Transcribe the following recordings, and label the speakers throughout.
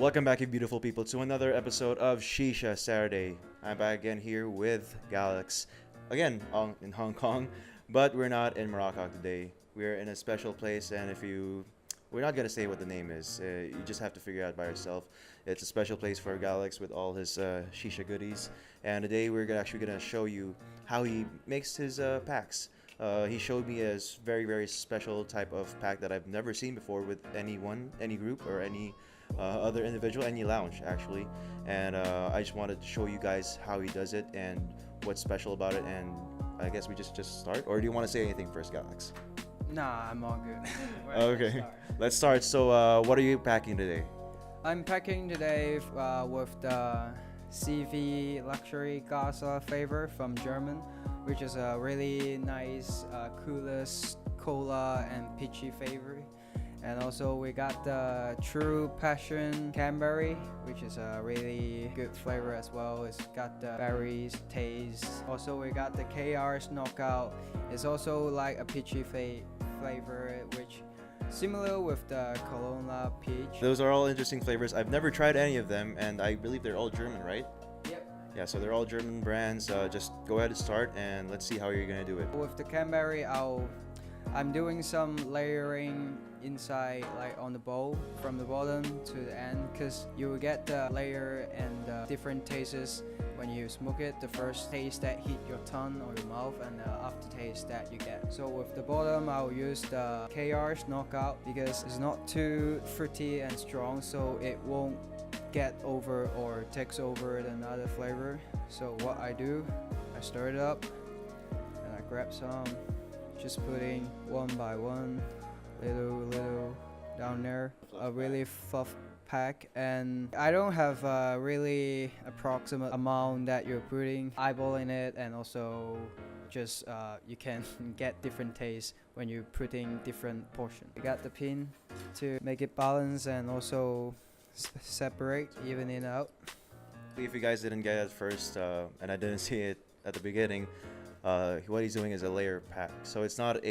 Speaker 1: Welcome back, you beautiful people, to another episode of Shisha Saturday. I'm back again here with Galax, again in Hong Kong, but we're not in Morocco today. We're in a special place, and we're not gonna say what the name is. You just have to figure out by yourself. It's a special place for Galax with all his shisha goodies, and today we're actually gonna show you how he makes his packs. He showed me a very special type of pack that I've never seen before with anyone, any group, or any other individual, any lounge actually. And I just wanted to show you guys how he does it and what's special about it. And I guess we just start. Or do you want to say anything first, Galax?
Speaker 2: Nah, I'm all good.
Speaker 1: Okay, let's start. So what are you packing today?
Speaker 2: I'm packing today with the CV luxury Gaza flavor from German, which is a really nice, coolest cola and peachy flavor. And also we got the True Passion Cranberry, which is a really good flavor as well. It's got the berries taste. Also we got the KR's Knockout. It's also like a peachy flavor, which similar with the Corona peach.
Speaker 1: Those are all interesting flavors. I've never tried any of them, and I believe they're all German, right?
Speaker 2: Yep.
Speaker 1: Yeah, so they're all German brands. Just go ahead and start, and let's see how you're gonna do it.
Speaker 2: With the cranberry, I'm doing some layering inside, like on the bowl from the bottom to the end, because you will get the layer and different tastes when you smoke it. The first taste that hit your tongue or your mouth, and the aftertaste that you get. So with the bottom, I'll use the KR's Knockout because it's not too fruity and strong, so it won't get over or takes over another flavor. So what I do, I stir it up and I grab some, just putting one by one, little down there. A really fluff pack, and I don't have a really approximate amount that you're putting, eyeballing it, and also just you can get different tastes when you're putting different portions. You got the pin to make it balance and also separate, even it out.
Speaker 1: If you guys didn't get it at first, and I didn't see it at the beginning, what he's doing is a layer pack. So it's not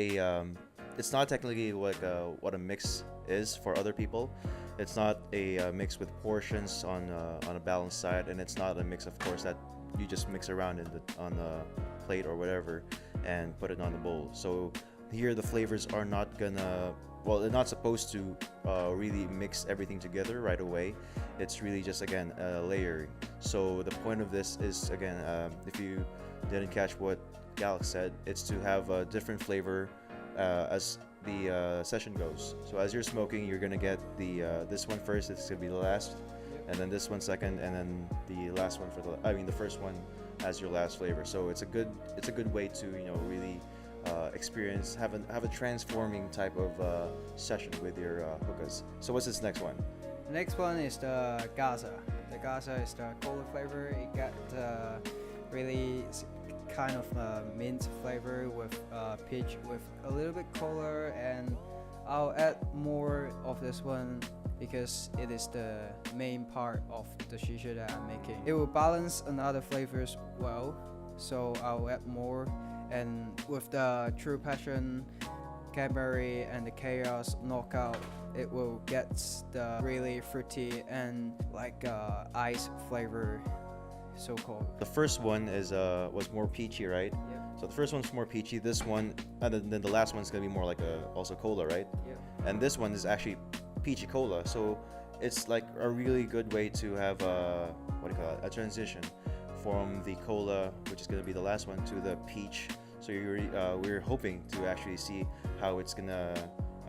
Speaker 1: technically like what a mix is for other people. It's not a mix with portions on a balanced side, and it's not a mix, of course, that you just mix around on the plate or whatever and put it on the bowl. So here the flavors are not gonna, well, they're not supposed to really mix everything together right away. It's really just, again, layering. So the point of this is, again, if you didn't catch what Galax said, it's to have a different flavor as the session goes. So as you're smoking, you're gonna get the this one first. It's gonna be the last, and then this one second, and then the last one the first one as your last flavor. So it's a good way to really experience, have a transforming type of session with your hookahs. So what's this next one?
Speaker 2: The next one is the Gaza. The Gaza is the cola flavor. It got really kind of mint flavor with peach with a little bit cola, and I'll add more of this one because it is the main part of the shisha that I'm making. It will balance another flavors well, so I'll add more. And with the True Passion Cranberry and the Chaos Knockout, it will get the really fruity and like ice flavor, so called.
Speaker 1: The first one was more peachy, right?
Speaker 2: Yep.
Speaker 1: So the first one's more peachy. This one, and then the last one's gonna be more like also cola, right?
Speaker 2: Yep.
Speaker 1: And this one is actually peachy cola. So it's like a really good way to have a transition from the cola, which is gonna be the last one, to the peach. So we're hoping to actually see how it's gonna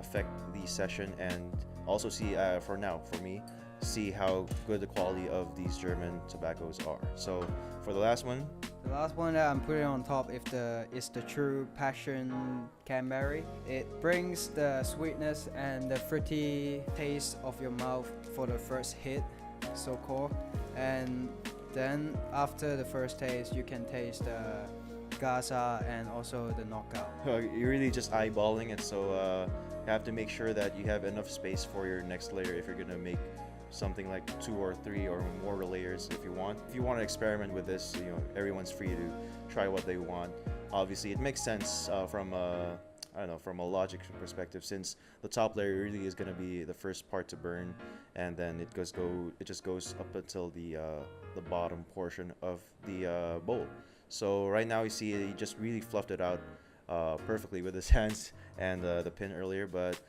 Speaker 1: affect the session, and also see for me, see how good the quality of these German tobaccos are. So for the last one
Speaker 2: that I'm putting on top is the True Passion Cranberry. It brings the sweetness and the fruity taste of your mouth for the first hit, so called. And then after the first taste, you can taste the Gaza and also the Knockout.
Speaker 1: You're really just eyeballing it, so you have to make sure that you have enough space for your next layer if you're gonna make something like 2 or 3 or more layers. If you want to experiment with this, everyone's free to try what they want. Obviously it makes sense from I don't know, from a logic perspective, since the top layer really is gonna be the first part to burn, and then it just goes up until the bottom portion of the bowl. So right now you see he just really fluffed it out perfectly with his hands and the pin earlier. But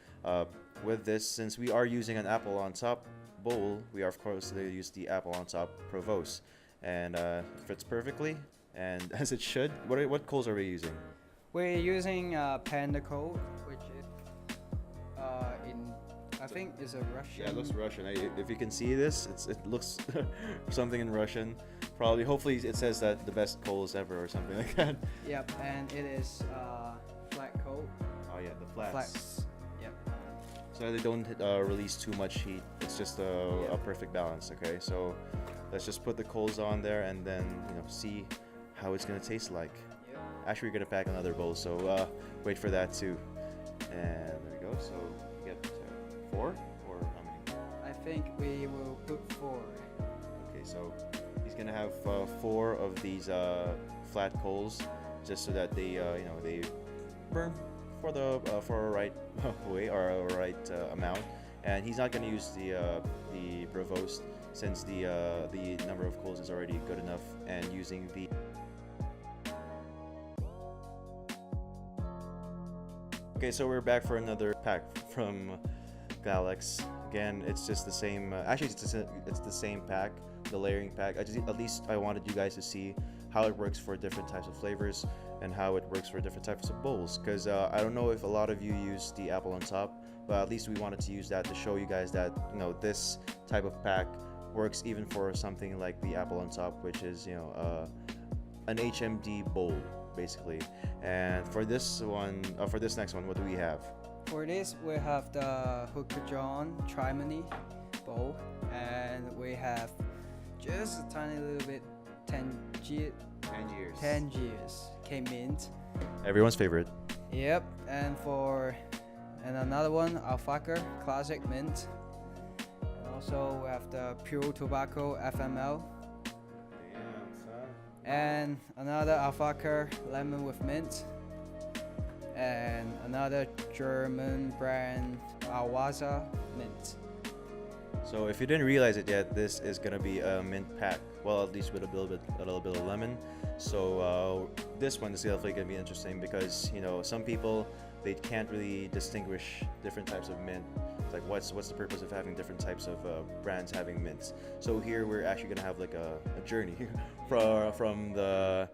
Speaker 1: with this, since we are using an apple on top bowl, we are of course going to use the apple on top Provos, and fits perfectly and as it should. What coals are we using?
Speaker 2: We're using Panda coal, which is in I think is a Russian.
Speaker 1: Yeah, it looks Russian. If you can see this, it looks something in Russian. Probably, hopefully, it says that the best coals ever or something like that.
Speaker 2: Yep, and it is flat coat.
Speaker 1: Oh yeah, the flats.
Speaker 2: Flats. Yep.
Speaker 1: So they don't release too much heat. It's just a perfect balance. Okay, so let's just put the coals on there and then see how it's gonna taste like.
Speaker 2: Yep.
Speaker 1: Actually, we're gonna pack another bowl, so wait for that too. And there we go. So you get 4 or how many?
Speaker 2: I think we will put 4.
Speaker 1: Okay, so he's gonna have 4 of these flat coals, just so that they they burn for a right way or a right amount. And he's not gonna use the Provost, since the number of coals is already good enough, and using the Okay, so we're back for another pack from Galax. Again, it's just the same. Actually, it's the same pack, the layering pack. At least I wanted you guys to see how it works for different types of flavors and how it works for different types of bowls. Because I don't know if a lot of you use the apple on top, but at least we wanted to use that to show you guys that this type of pack works even for something like the apple on top, which is an HMD bowl basically. And for this one, for this next one, what do we have?
Speaker 2: For this, we have the Hooker John Trimony bowl, and we have just a tiny little bit 10 years K-Mint.
Speaker 1: Everyone's favorite.
Speaker 2: Yep, and another one, Alpaca Classic Mint. And also we have the Pure Tobacco FML. And another Alpaca Lemon with Mint. And another German brand, Awaza Mint.
Speaker 1: So if you didn't realize it yet, this is gonna be a mint pack. Well, at least with a little bit of lemon. So this one is definitely gonna be interesting because some people, they can't really distinguish different types of mint. It's like what's the purpose of having different types of brands having mints? So here we're actually gonna have like a journey from the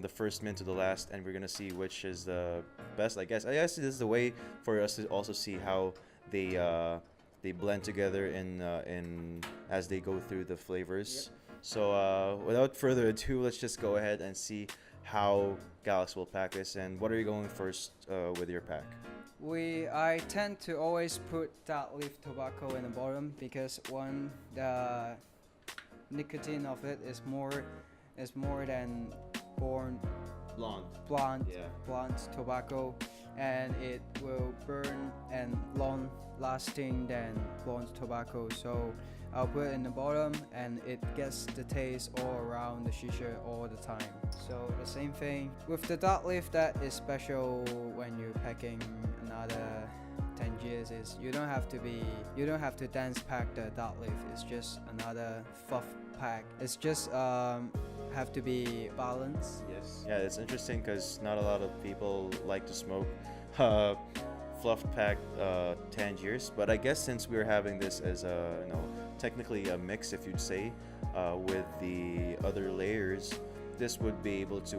Speaker 1: first mint to the last, and we're gonna see which is the best. I guess this is the way for us to also see how they blend together in as they go through the flavors. Yep. So without further ado, let's just go ahead and see how Galax will pack this. And what are you going first with your pack?
Speaker 2: I tend to always put that leaf tobacco in the bottom because the nicotine of it is more than blonde tobacco, and it will burn and long lasting than blonde tobacco. So I'll put it in the bottom, and it gets the taste all around the shisha all the time. So the same thing with the dark leaf that is special when you're packing another 10 years is you don't have to dense pack the dark leaf. It's just another fluff pack. It's just have to be balanced.
Speaker 1: Yes. Yeah, it's interesting because not a lot of people like to smoke fluff packed Tangiers, but I guess since we're having this as technically a mix, if you'd say, with the other layers, this would be able to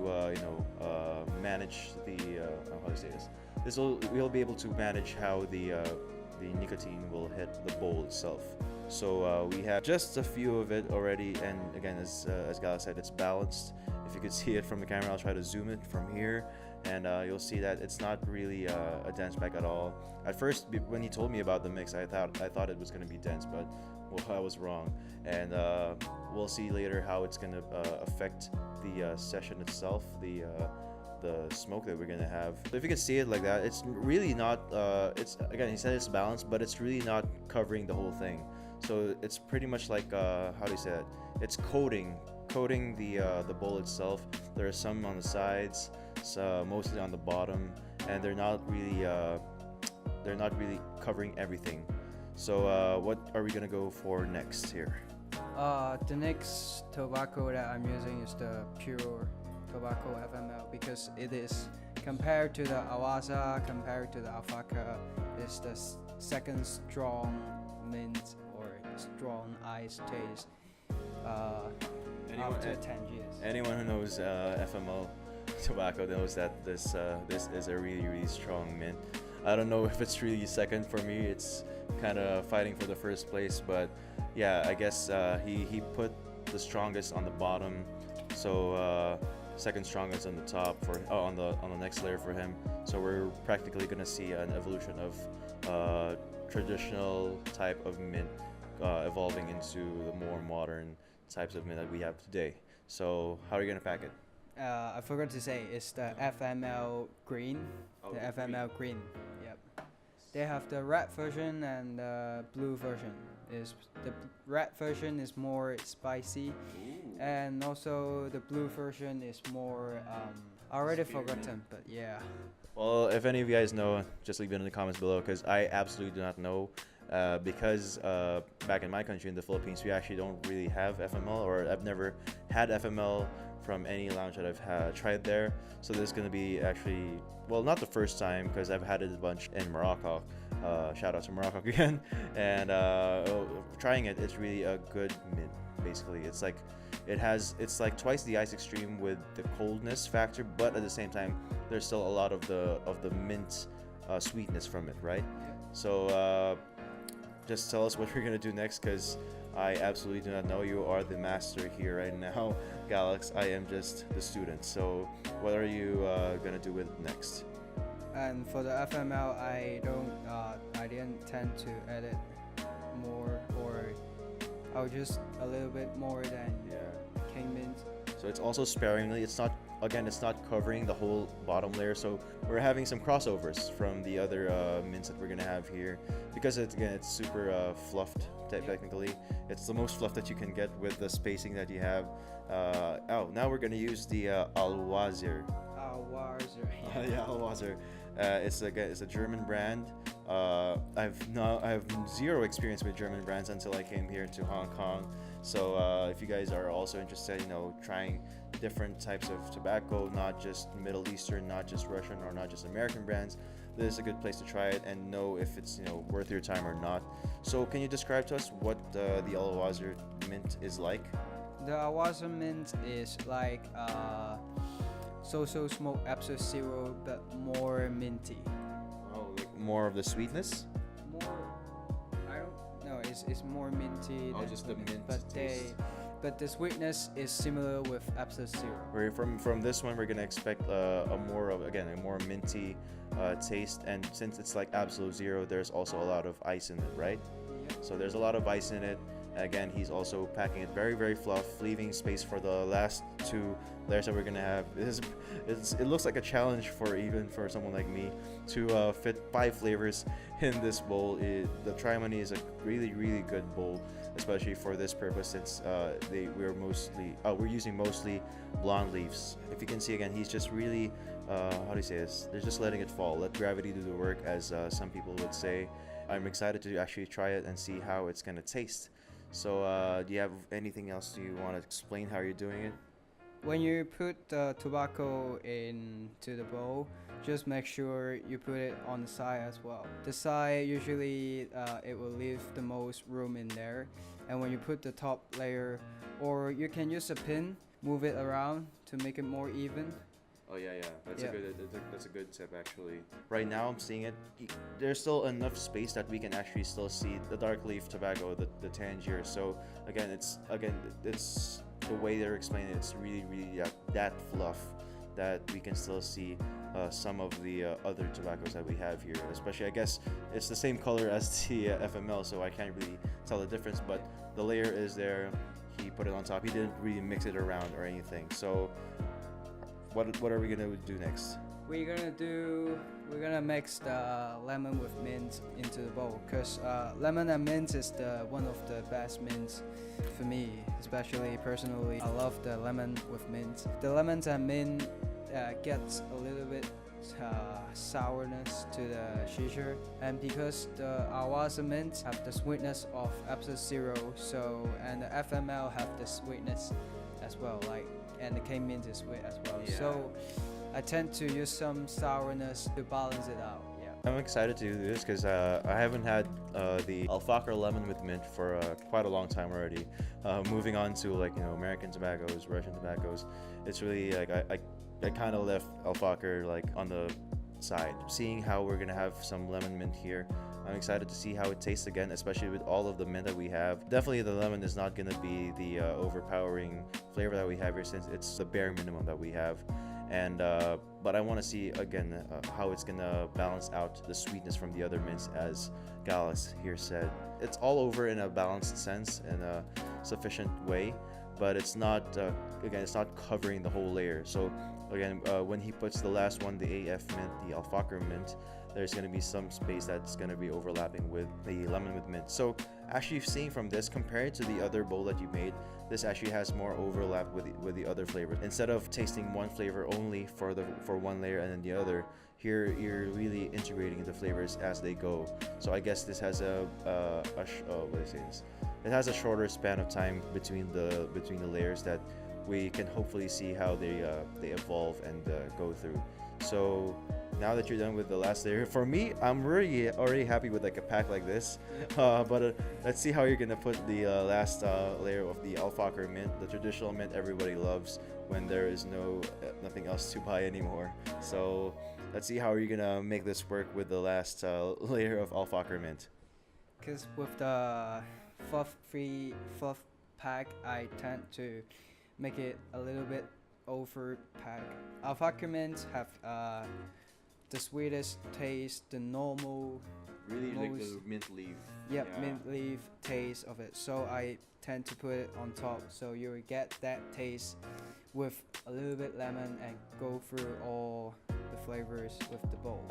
Speaker 1: manage the how to say this. We'll be able to manage how the nicotine will hit the bowl itself. So we have just a few of it already, and again, as Galax said, it's balanced. If you could see it from the camera, I'll try to zoom it from here, and you'll see that it's not really a dense pack at all. At first, when he told me about the mix, I thought it was going to be dense, but I was wrong. And we'll see later how it's going to affect the session itself, the smoke that we're gonna have. So if you can see it like that, it's really not. It's again, he said it's balanced, but it's really not covering the whole thing. So it's pretty much like how do you say it? It's coating the bowl itself. There are some on the sides, mostly on the bottom, and they're not really covering everything. So what are we gonna go for next here?
Speaker 2: The next tobacco that I'm using is the pure tobacco FML because it is compared to the Awaza, compared to the Alpaca, is the second strong mint or strong ice taste after 10 years.
Speaker 1: Anyone who knows FML tobacco knows that this is a really strong mint. I don't know if it's really second for me. It's kind of fighting for the first place, but yeah, I guess he put the strongest on the bottom, so second strongest on the top for on the next layer for him. So we're practically gonna see an evolution of traditional type of mint evolving into the more modern types of mint that we have today. So how are you gonna pack it?
Speaker 2: I forgot to say it's the FML green.
Speaker 1: Oh,
Speaker 2: The
Speaker 1: the
Speaker 2: FML green. Yep. They have the red version and the blue version. Is the red version is more spicy, and also the blue version is more I already forgotten, but yeah.
Speaker 1: Well, if any of you guys know, just leave it in the comments below, because I absolutely do not know. Because back in my country, in the Philippines, we actually don't really have FML, or I've never had FML from any lounge that I've tried there. So this is going to be actually, well, not the first time, because I've had it a bunch in Morocco. Shout out to Morocco again. And trying it, it's really a good mint. Basically, it's like twice the ice extreme with the coldness factor, but at the same time, there's still a lot of the mint sweetness from it, right? So just tell us what we're gonna do next, because I absolutely do not know. You are the master here right now, Galax. I am just the student. So what are you gonna do with next?
Speaker 2: And for the FML, I didn't tend to edit more, or I'll just a little bit more than King Mint.
Speaker 1: So it's also sparingly. It's not covering the whole bottom layer. So we're having some crossovers from the other mints that we're gonna have here, because it's super fluffed. Technically, it's the most fluff that you can get with the spacing that you have. Now we're gonna use the Al-Wazir. Yeah, Al-Wazir. It's a German brand. I have zero experience with German brands until I came here to Hong Kong. So if you guys are also interested, trying different types of tobacco, not just Middle Eastern, not just Russian, or not just American brands, this is a good place to try it and know if it's worth your time or not. So can you describe to us what the Al-Wazir mint is like?
Speaker 2: The Awaza mint is like so smoke absolute zero, but more minty.
Speaker 1: Oh, like more of the sweetness?
Speaker 2: I don't know. It's more minty.
Speaker 1: Oh, just the mint taste.
Speaker 2: But the sweetness is similar with absolute zero.
Speaker 1: From this one, we're gonna expect a more minty taste, and since it's like absolute zero, there's also a lot of ice in it, right?
Speaker 2: Yep.
Speaker 1: So there's a lot of ice in it. Again, he's also packing it very fluff, leaving space for the last two layers that we're gonna have. It looks like a challenge for someone like me to fit 5 flavors in this bowl. The Trimony is a really good bowl, especially for this purpose, since we're using mostly blonde leaves. If you can see again, he's just really how do you say this? They're just letting it fall, let gravity do the work, as some people would say. I'm excited to actually try it and see how it's gonna taste. So do you have anything else? Do you want to explain how you're doing it?
Speaker 2: When you put the tobacco into the bowl, just make sure you put it on the side as well. The side, usually it will leave the most room in there, and when you put the top layer, or you can use a pin, move it around to make it more even.
Speaker 1: Oh yeah, that's a good tip actually. Right now I'm seeing it. There's still enough space that we can actually still see the dark leaf tobacco, the Tangier. So again, it's the way they're explaining it. It's really that fluff that we can still see some of the other tobaccos that we have here. Especially, I guess it's the same color as the FML, so I can't really tell the difference. But the layer is there. He put it on top. He didn't really mix it around or anything. So what are we gonna do next?
Speaker 2: We're gonna mix the lemon with mint into the bowl, because lemon and mint is one of the best mints for me, especially personally. I love the lemon with mint. The lemons and mint gets a little bit sourness to the shisha, and because the Awaza mint have the sweetness of Absolute Zero, so and the FML have the sweetness as well, like, and the cane mint is sweet as well.
Speaker 1: Yeah.
Speaker 2: So I tend to use some sourness to balance it out. Yeah.
Speaker 1: I'm excited to do this because I haven't had the alfalfa lemon with mint for quite a long time already. Moving on to, like, you know, American tobaccos, Russian tobaccos, it's really like I kind of left alfalfa like on the side. Seeing how we're gonna have some lemon mint here, I'm excited to see how it tastes again, especially with all of the mint that we have. Definitely the lemon is not gonna be the overpowering flavor that we have here, since it's the bare minimum that we have. And but I want to see again how it's gonna balance out the sweetness from the other mints, as Galax here said. It's all over in a balanced sense, in a sufficient way, but it's not again, it's not covering the whole layer. So again, when he puts the last one, the AF mint, the alfalfa mint, there's going to be some space that's going to be overlapping with the lemon with mint. So actually, seeing from this, compared to the other bowl that you made, this actually has more overlap with the other flavors. Instead of tasting one flavor only for one layer and then the other, here you're really integrating the flavors as they go. So I guess this has what is this? It has a shorter span of time between the layers, that we can hopefully see how they evolve and go through. So now that you're done with the last layer, for me, I'm really already happy with like a pack like this. But let's see how you're gonna put the last layer of the alfalfa mint, the traditional mint everybody loves when there is nothing else to buy anymore. So let's see how you're gonna make this work with the last layer of alfalfa mint.
Speaker 2: Because with the fluff-free fluff pack, I tend to make it a little bit over pack. Alfalfa mints have the sweetest taste, the normal,
Speaker 1: Really like
Speaker 2: most,
Speaker 1: the mint leaf.
Speaker 2: yep,
Speaker 1: Yeah.
Speaker 2: mint leaf taste of it. So I tend to put it on top, so you will get that taste with a little bit lemon and go through all the flavors with the bowl.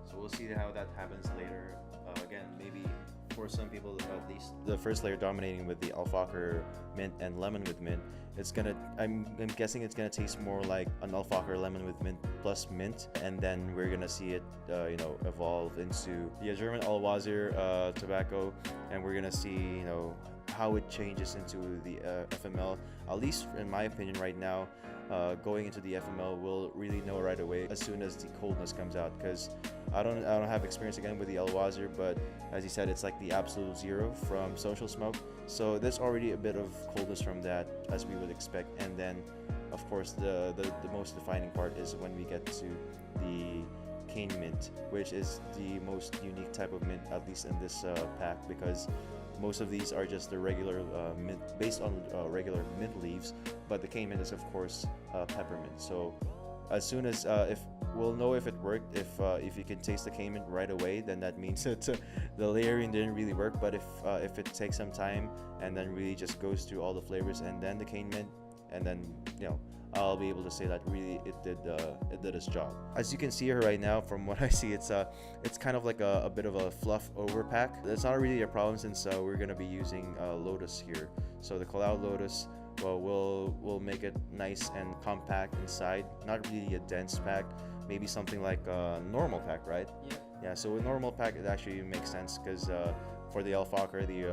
Speaker 1: So we'll see how that happens later. Again, maybe for some people, at least the first layer dominating with the alfalfa mint and lemon with mint, it's gonna, I'm guessing it's gonna taste more like an alfalfa lemon with mint plus mint, and then we're gonna see it evolve into the German Allwasser tobacco, and we're gonna see how it changes into the FML. At least in my opinion right now, going into the FML, we'll really know right away as soon as the coldness comes out, because I don't have experience again with the Allwasser, but as he said, it's like the Absolute Zero from Social Smoke, so there's already a bit of coldness from that, as we would expect. And then of course the most defining part is when we get to the cane mint, which is the most unique type of mint, at least in this pack, because most of these are just the regular mint, based on regular mint leaves, but the cane mint is of course peppermint. So as soon as if we'll know if it worked, if you can taste the cane mint right away, then that means that the layering didn't really work. But if it takes some time and then really just goes through all the flavors and then the cane mint, and then I'll be able to say that really it did its job. As you can see here right now, from what I see, it's kind of like a bit of a fluff overpack. That's not really a problem, since we're gonna be using Lotus here. So the Cloud Lotus, well, we'll make it nice and compact inside, not really a dense pack, maybe something like a normal pack, right? Yeah, so a normal pack, it actually makes sense, because for the alfalfa, the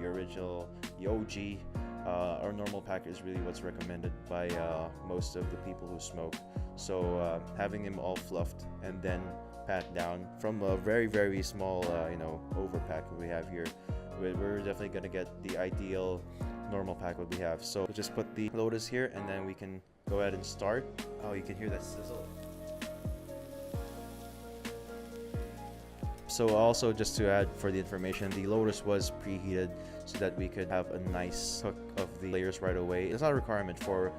Speaker 1: original, the OG, our normal pack is really what's recommended by most of the people who smoke. So having them all fluffed and then packed down from a very, very small overpack that we have here, we're definitely gonna get the ideal normal pack what we have. So we'll just put the Lotus here, and then we can go ahead and start. Oh, you can hear that sizzle. So also, just to add for the information, the Lotus was preheated so that we could have a nice cook of the layers right away. It's not a requirement for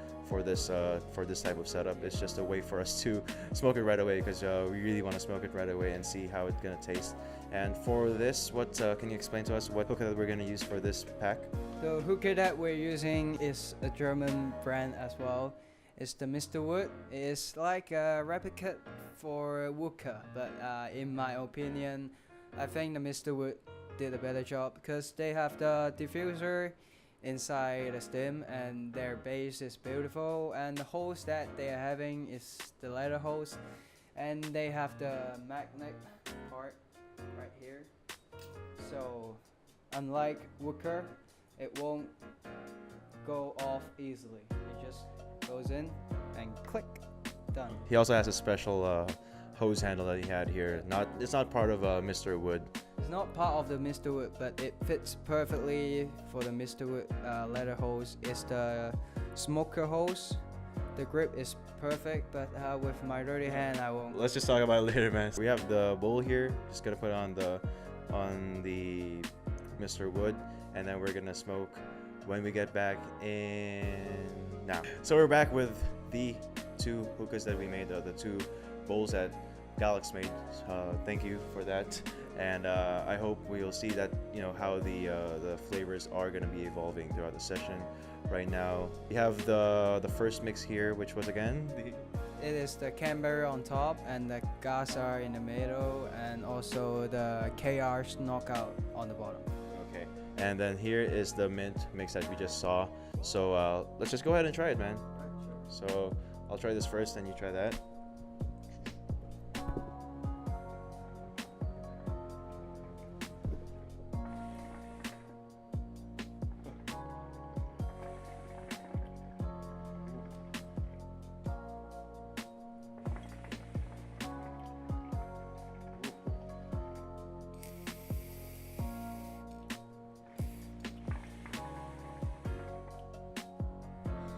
Speaker 1: this type of setup. It's just a way for us to smoke it right away, because we really want to smoke it right away and see how it's gonna taste. And for this, what can you explain to us what hookah that we're gonna use for this pack?
Speaker 2: The hookah that we're using is a German brand as well. It's the Mr. Wood. It's like a replica for Wooka, but in my opinion, I think the Mr. Wood did a better job, because they have the diffuser inside the stem, and their base is beautiful, and the holes that they are having is the leather holes, and they have the magnet part right here. So unlike wicker, it won't go off easily. It just goes in and click, done.
Speaker 1: He also has a special hose handle that he had here. It's not part of Mr. Wood.
Speaker 2: It's not part of the Mr. Wood, but it fits perfectly for the Mr. Wood leather hose. It's the smoker hose. The grip is perfect, but with my dirty hand, I won't.
Speaker 1: Let's just talk about it later, man. We have the bowl here. Just gonna put it on the Mr. Wood, and then we're gonna smoke when we get back in now. So we're back with the 2 hookahs that we made, the 2 bowls that Galax made. Thank you for that, and I hope we'll see that, you know, how the flavors are gonna be evolving throughout the session. Right now we have the first mix here, which was again
Speaker 2: It is the Canberra on top and the Gaza in the middle, and also the KR's knockout on the bottom.
Speaker 1: okay, and then here is the mint mix that we just saw. So let's just go ahead and try it, man. So I'll try this first, and you try that.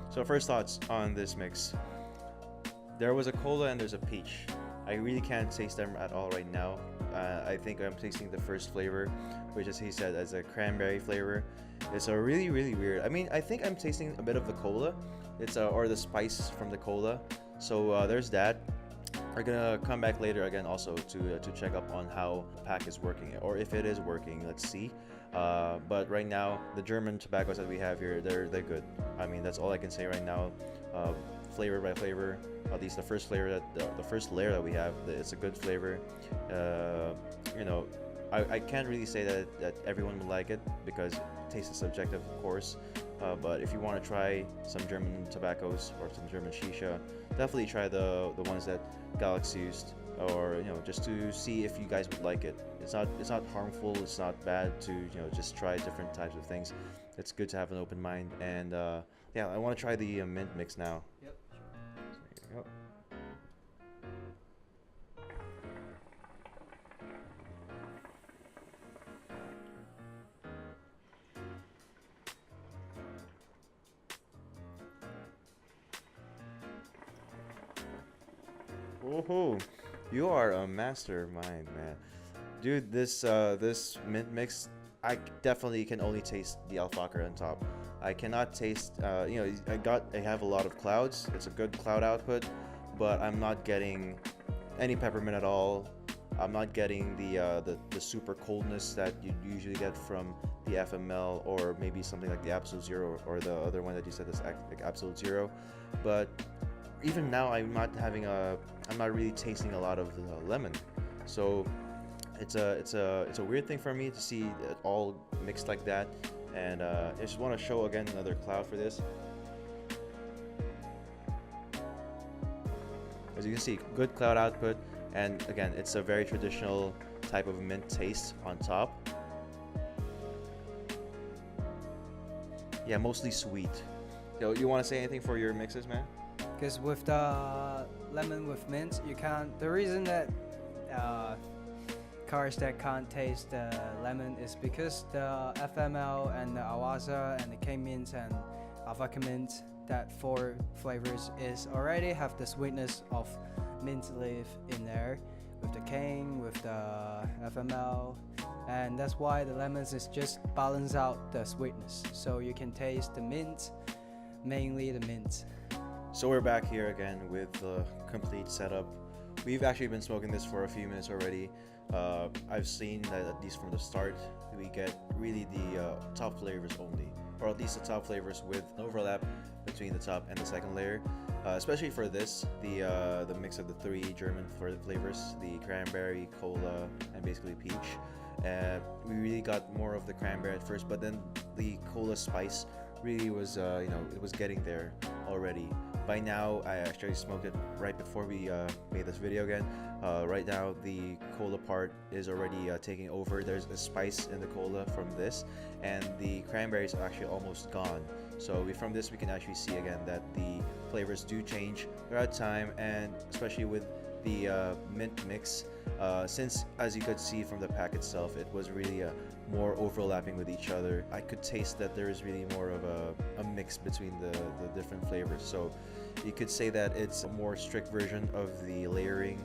Speaker 1: So first thoughts on this mix. There was a cola and there's a peach. I really can't taste them at all right now. I think I'm tasting the first flavor, which, as he said, as a cranberry flavor. It's a really weird. I mean, I think I'm tasting a bit of the cola. It's or the spice from the cola. So there's that. We're gonna come back later again also to check up on how the pack is working, or if it is working. Let's see. But right now, the German tobaccos that we have here, they're good. I mean, that's all I can say right now. Flavor by flavor, at least the first flavor the first layer that we have, it's a good flavor. You know, I can't really say that everyone will like it, because taste is subjective, of course. But if you want to try some German tobaccos or some German shisha, definitely try the ones that Galax used, or, you know, just to see if you guys would like it. It's not harmful, it's not bad to, you know, just try different types of things. It's good to have an open mind. And yeah, I want to try the mint mix now.
Speaker 2: Yep.
Speaker 1: So here we go. Woohoo! You are a mastermind, man. Dude, this mint mix, I definitely can only taste the alfalfa on top. I cannot taste, you know, I have a lot of clouds. It's a good cloud output, but I'm not getting any peppermint at all. I'm not getting the super coldness that you usually get from the FML, or maybe something like the Absolute Zero, or the other one that you said is like Absolute Zero. But even now, I'm not really tasting a lot of the lemon. So it's a weird thing for me to see it all mixed like that. And I just want to show again another cloud for this. As you can see, good cloud output, and again, it's a very traditional type of mint taste on top. Yeah, mostly sweet. Yo, you want to say anything for your mixes, man?
Speaker 2: Because with the lemon with mint, you can't. The reason that cars that can't taste the lemon is because the FML and the Awaza and the K mint and Avaka mint, that 4 flavors is already have the sweetness of mint leaf in there with the cane, with the FML, and that's why the lemons is just balance out the sweetness, so you can taste the mint, mainly the mint.
Speaker 1: So we're back here again with the complete setup. We've actually been smoking this for a few minutes already. I've seen that at least from the start, we get really the top flavors only, or at least the top flavors with overlap between the top and the second layer. Especially for this, the mix of the 3 German flavors, the cranberry, cola, and basically peach. We really got more of the cranberry at first, but then the cola spice really was, you know, it was getting there already. By now, I actually smoked it right before we made this video again. Right now, the cola part is already taking over. There's a spice in the cola from this, and the cranberries are actually almost gone. So from this, we can actually see again that the flavors do change throughout time, and especially with the mint mix, since as you could see from the pack itself, it was really more overlapping with each other. I could taste that there is really more of a mix between the different flavors. So you could say that it's a more strict version of the layering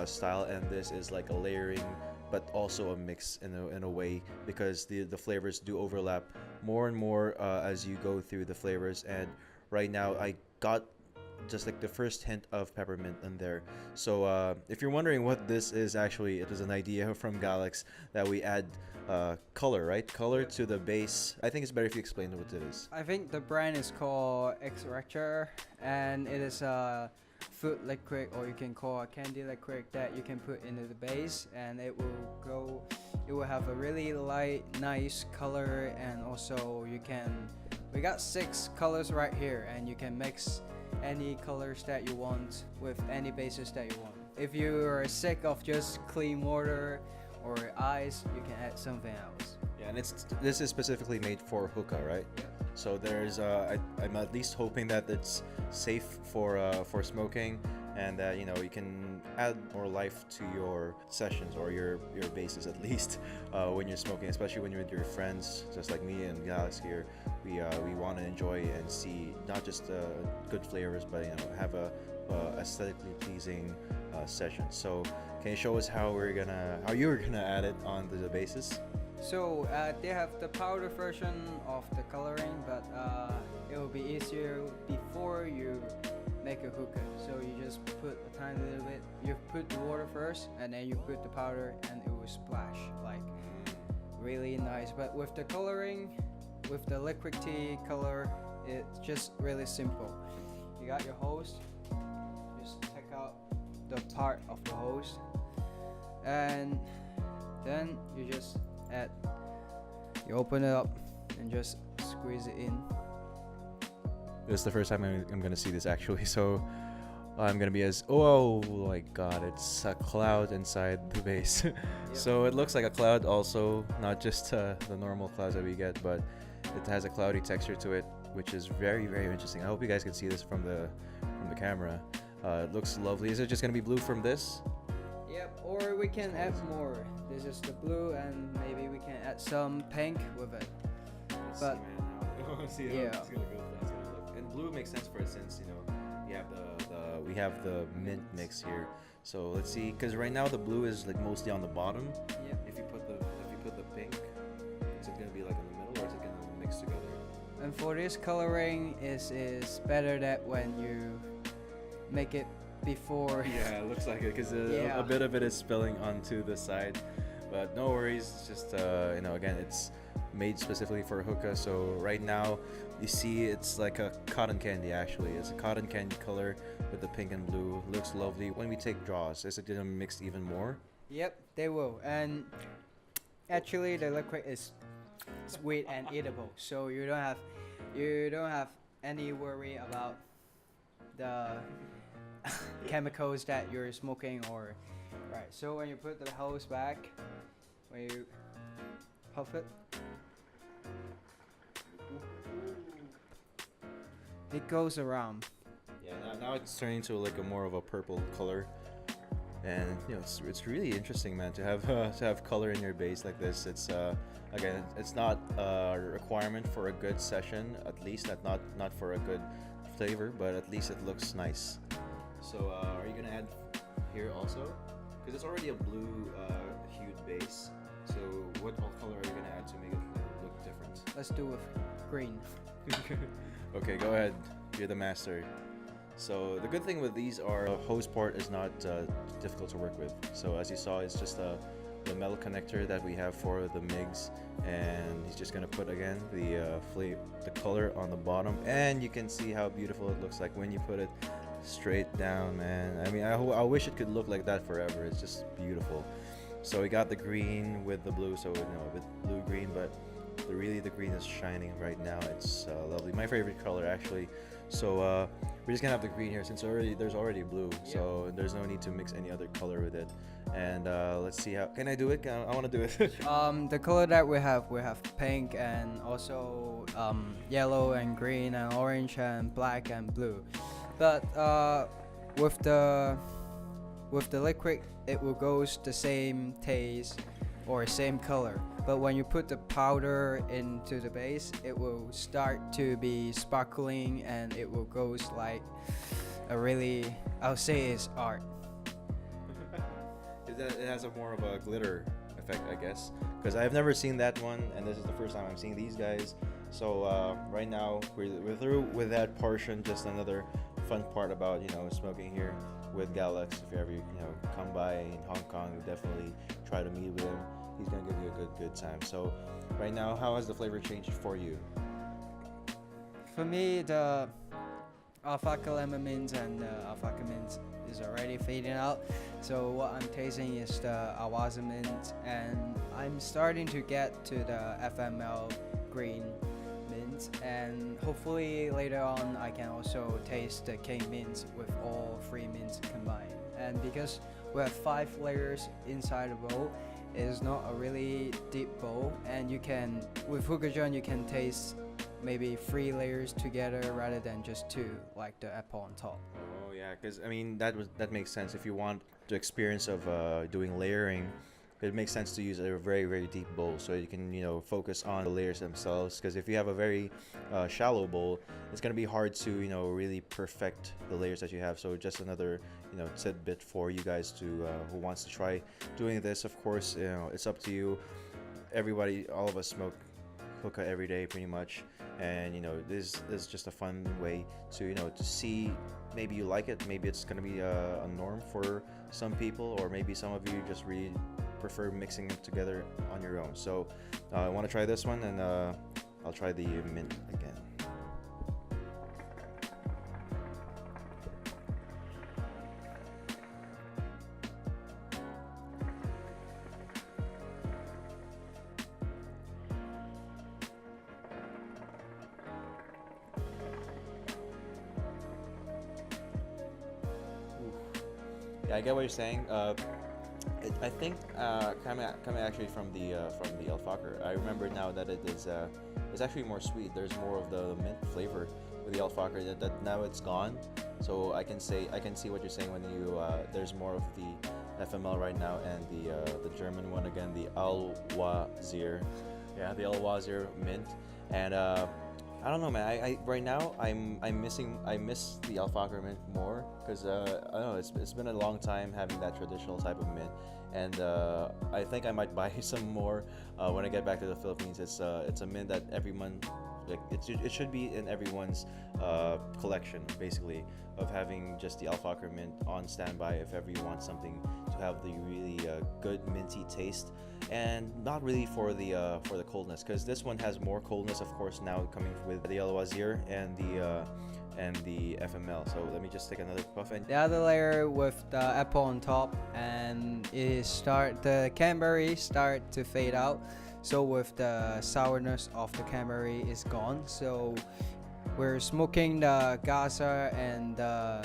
Speaker 1: style, and this is like a layering but also a mix in a way, because the flavors do overlap more and more as you go through the flavors. And right now I got just like the first hint of peppermint in there. So if you're wondering what this is, actually it was an idea from Galax that we add color, right? Color to the base. I think it's better if you explain what it is.
Speaker 2: I think the brand is called X-Rector, and it is a food liquid, or you can call a candy liquid, that you can put into the base, and it will have a really light, nice color. And also we got 6 colors right here, and you can mix any colors that you want with any bases that you want. If you are sick of just clean water or ice, you can add something else.
Speaker 1: Yeah, and this is specifically made for hookah, right?
Speaker 2: Yeah.
Speaker 1: So there's I'm at least hoping that it's safe for smoking, and that you can add more life to your sessions or your bases, at least when you're smoking, especially when you're with your friends, just like me and Galax here. We want to enjoy and see not just good flavors, but have a aesthetically pleasing session. So can you show us how you were gonna add it onto the bases?
Speaker 2: So they have the powder version of the coloring, but it will be easier before you make a hookah. So you just put a tiny little bit. You put the water first, and then you put the powder, and it will splash like really nice. But with the coloring, with the liquid tea color, it's just really simple. You got your hose. Just take out the part of the hose, and then you just you open it up and just squeeze it in.
Speaker 1: This is the first time I'm gonna see this, actually, so I'm gonna be oh my god, it's a cloud inside the base. Yep. So it looks like a cloud also, not just the normal clouds that we get, but it has a cloudy texture to it, which is very, very interesting. I hope you guys can see this from the camera. It looks lovely. Is it just gonna be blue from this?
Speaker 2: Yep, or we can add more. This is the blue, and maybe we can add some pink with it.
Speaker 1: Let's
Speaker 2: but
Speaker 1: see, man.
Speaker 2: yeah,
Speaker 1: it's gonna look. And blue makes sense for it, since we have the mint mix here. So let's see, because right now the blue is like mostly on the bottom.
Speaker 2: Yep.
Speaker 1: If you put the pink, is it gonna be like in the middle, or is it gonna mix together?
Speaker 2: And for this coloring, is better that when you make it before.
Speaker 1: Yeah, it looks like it, because a bit of it is spilling onto the side, but no worries. It's just again, it's made specifically for hookah. So right now you see it's like a cotton candy. Actually, it's a cotton candy color with the pink and blue. Looks lovely. When we take draws, is it gonna mix even more?
Speaker 2: Yep, they will. And actually the liquid is sweet and eatable, so you don't have any worry about the chemicals that you're smoking, or right. So when you put the hose back, when you puff it, it goes around.
Speaker 1: Yeah, now it's turning into like a more of a purple color, and it's really interesting, man, to have color in your base like this. It's again, it's not a requirement for a good session, at least not for a good flavor, but at least it looks nice. So are you gonna add here also? Because it's already a blue hued base. So what color are you gonna add to make it look different?
Speaker 2: Let's do with green.
Speaker 1: Okay, go ahead. You're the master. So the good thing with these are the hose part is not difficult to work with. So as you saw, it's just the metal connector that we have for the MIGs, and he's just gonna put again the color on the bottom, and you can see how beautiful it looks like when you put it straight down, man. I mean, I wish it could look like that forever. It's just beautiful. So we got the green with the blue, so a bit blue green, but the green is shining right now. It's lovely. My favorite color, actually. So we're just gonna have the green here since there's already blue. So there's no need to mix any other color with it. And let's see how can I do it. I want to do it.
Speaker 2: The color that we have pink and also yellow and green and orange and black and blue. But with the liquid, it will go the same taste or same color. But when you put the powder into the base, it will start to be sparkling and it will go like a really, I'll say it's art.
Speaker 1: It has a more of a glitter effect, I guess, because I've never seen that one, and this is the first time I'm seeing these guys. So right now we're through with that portion. Just another fun part about smoking here with Galax. If you ever come by in Hong Kong, definitely try to meet with him. He's gonna give you a good time. So right now, how has the flavor changed for you?
Speaker 2: For me, the alfalfa lemon mint and alfalfa mint is already fading out. So what I'm tasting is the awaza mint, and I'm starting to get to the FML green mint, and hopefully later on I can also taste the king mint with all three mints combined. And because we have 5 layers inside the bowl, it is not a really deep bowl, and you can with hookah you can taste maybe 3 layers together rather than just 2, like the apple on top.
Speaker 1: Oh yeah, because I mean that makes sense. If you want the experience of doing layering, it makes sense to use a very deep bowl so you can focus on the layers themselves. Because if you have a very shallow bowl, it's gonna be hard to really perfect the layers that you have. So just another tidbit for you guys to who wants to try doing this. Of course, it's up to you. Everybody, all of us smoke hookah every day pretty much, and this is just a fun way to to see. Maybe you like it, maybe it's gonna be a norm for some people, or maybe some of you just really prefer mixing it together on your own. So I want to try this one, and I'll try the mint again. Yeah, I get what you're saying. I think coming actually from the alfalfa, I remember now that it's actually more sweet. There's more of the mint flavor with the alfalfa. That now it's gone. So I can see what you're saying when you there's more of the FML right now, and the German one again, the Al-Wazir. Yeah, the Al-Wazir mint. And I don't know, man. I right now I miss the alfalfa mint more, because I don't know, it's been a long time having that traditional type of mint, and I think I might buy some more when I get back to the Philippines. It's a mint that everyone, like, it should be in everyone's collection, basically, of having just the alfalfa mint on standby if ever you want something to have the really good minty taste, and not really for the coldness, because this one has more coldness, of course, now coming with the El Wazir and the FML. So let me just take another puff. And
Speaker 2: the other layer with the apple on top, and the cranberry start to fade out. So with the sourness of the cranberry is gone. So we're smoking the Gaza and the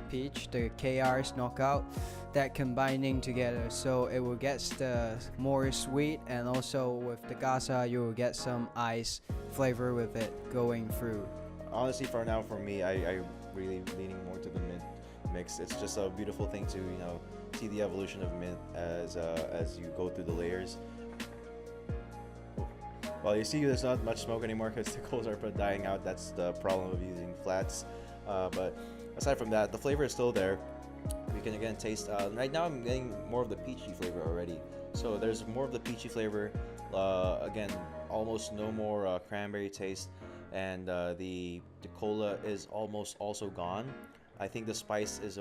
Speaker 2: peach, the KR's knockout, that combining together, so it will get the more sweet, and also with the Gaza you will get some ice flavor with it going through.
Speaker 1: Honestly, for now, for me, I really leaning more to the mint mix. It's just a beautiful thing to see the evolution of mint as you go through the layers. Well, you see, there's not much smoke anymore because the coals are dying out. That's the problem of using flats. But aside from that, the flavor is still there. We can again taste. Right now, I'm getting more of the peachy flavor already. So there's more of the peachy flavor. Again, almost no more cranberry taste, and the cola is almost also gone. I think the spice is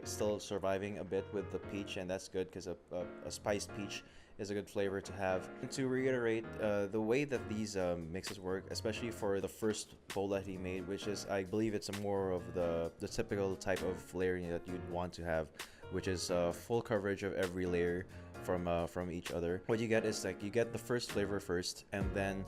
Speaker 1: still surviving a bit with the peach, and that's good because a spiced peach is a good flavor to have. And to reiterate, the way that these mixes work, especially for the first bowl that he made, which is, I believe it's a more of the typical type of layering that you'd want to have, which is full coverage of every layer from each other. What you get is, like, you get the first flavor first, and then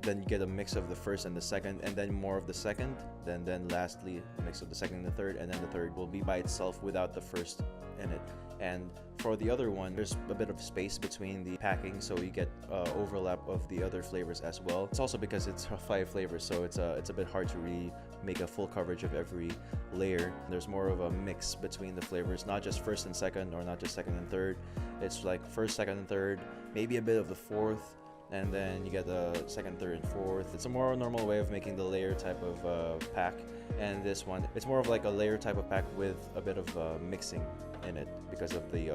Speaker 1: then you get a mix of the first and the second, and then more of the second, then lastly a mix of the second and the third, and then the third will be by itself without the first in it. And for the other one, there's a bit of space between the packing, so you get overlap of the other flavors as well. It's also because it's 5 flavors, so it's a bit hard to really make a full coverage of every layer. There's more of a mix between the flavors, not just first and second, or not just second and third. It's like first, second, and third, maybe a bit of the fourth, and then you get the second, third, and fourth. It's a more normal way of making the layer type of pack. And this one, it's more of like a layer type of pack with a bit of mixing in it because of the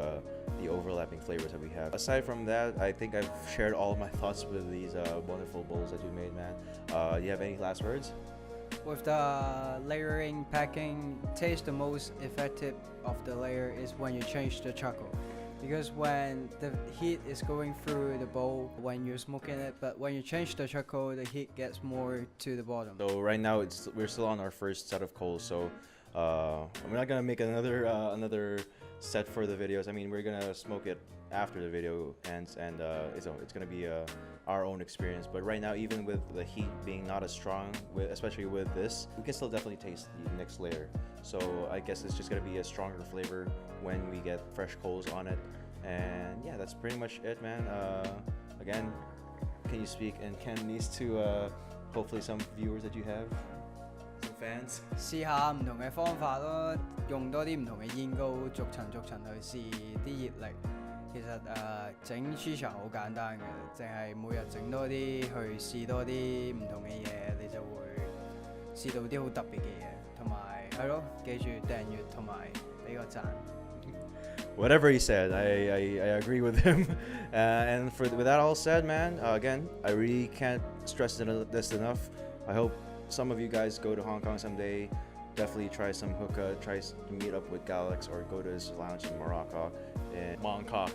Speaker 1: overlapping flavors that we have. Aside from that, I think I've shared all of my thoughts with these wonderful bowls that you made, man. You have any last words?
Speaker 2: With the layering, packing, taste the most effective of the layer is when you change the charcoal. Because when the heat is going through the bowl when you're smoking it, but when you change the charcoal, the heat gets more to the bottom.
Speaker 1: So right now we're still on our first set of coals, so we're not gonna make another set for the videos. I mean, we're gonna smoke it after the video ends, and it's gonna be our own experience. But right now, even with the heat being not as strong, especially with this, we can still definitely taste the next layer. So I guess it's just gonna be a stronger flavor when we get fresh coals on it. And yeah, that's pretty much it, man. Again, can you speak in Cantonese to hopefully some viewers that you have, some fans?
Speaker 2: 試下唔同嘅方法咯，用多啲唔同嘅煙膏，逐層去試啲熱力。其實整 Shisha 好簡單嘅，淨係每日整多啲，去試多啲唔同嘅嘢，你就會試到啲好特別嘅嘢。同埋係咯，記住訂閱同埋俾個讚。
Speaker 1: Whatever he said, I agree with him. And with that all said, man, again, I really can't stress this enough. I hope some of you guys go to Hong Kong someday. Definitely try some hookah, try to meet up with Galax, or go to his lounge in Morocco, in Bangkok.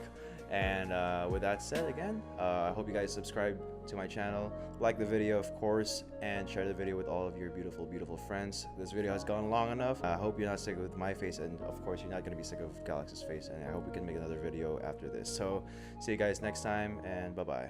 Speaker 1: And with that said, again, I hope you guys subscribe to my channel, like the video, of course, and share the video with all of your beautiful friends. This video has gone long enough. I hope you're not sick with my face, and of course you're not going to be sick of Galax's face, and I hope we can make another video after this. So see you guys next time, and bye bye.